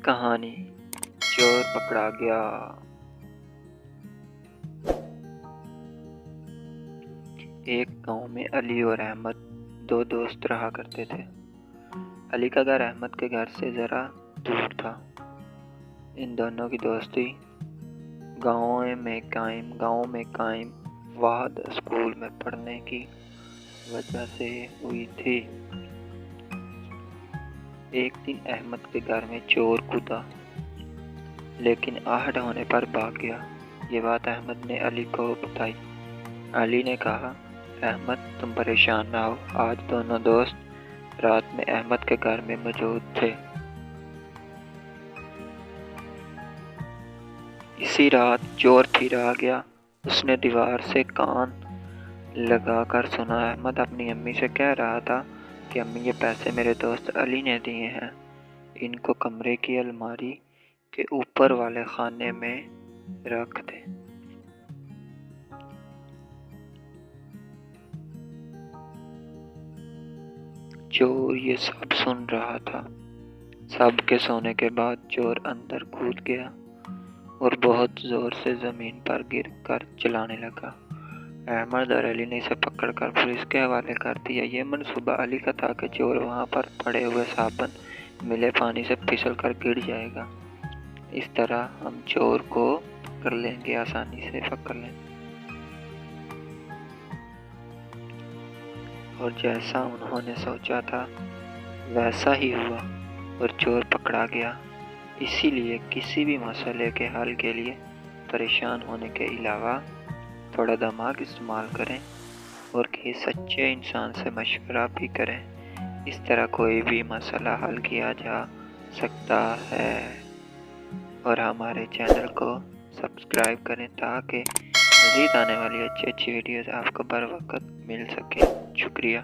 کہانی چور پکڑا گیا۔ ایک گاؤں میں علی اور احمد دو دوست رہا کرتے تھے۔ علی کا گھر احمد کے گھر سے ذرا دور تھا۔ ان دونوں کی دوستی گاؤں میں قائم واحد اسکول میں پڑھنے کی وجہ سے ہوئی تھی۔ ایک دن احمد کے گھر میں چور کودا، لیکن آہٹ ہونے پر بھاگ گیا۔ یہ بات احمد نے علی کو بتائی۔ علی نے کہا، احمد تم پریشان نہ ہو، آج دونوں دوست رات میں احمد کے گھر میں موجود تھے۔ اسی رات چور پھر آ گیا۔ اس نے دیوار سے کان لگا کر سنا، احمد اپنی امی سے کہہ رہا تھا کہ امی یہ پیسے میرے دوست علی نے دیے ہیں، ان کو کمرے کی الماری کے اوپر والے خانے میں رکھ دے۔ چور یہ سب سن رہا تھا۔ سب کے سونے کے بعد چور اندر کود گیا اور بہت زور سے زمین پر گر کر چلانے لگا۔ احمد اور علی نے اسے پکڑ کر پولیس کے حوالے کر دیا۔ یہ منصوبہ علی کا تھا کہ چور وہاں پر پڑے ہوئے صابن ملے پانی سے پھسل کر گر جائے گا، اس طرح ہم چور کو پکڑ لیں گے، آسانی سے پکڑ لیں گے۔ اور جیسا انہوں نے سوچا تھا ویسا ہی ہوا اور چور پکڑا گیا۔ اسی لیے کسی بھی مسئلے کے حل کے لیے پریشان ہونے کے علاوہ تھوڑا دماغ استعمال کریں اور کسی سچے انسان سے مشورہ بھی کریں، اس طرح کوئی بھی مسئلہ حل کیا جا سکتا ہے۔ اور ہمارے چینل کو سبسکرائب کریں تاکہ مزید آنے والی اچھی ویڈیوز آپ کو بر وقت مل سکیں۔ شکریہ۔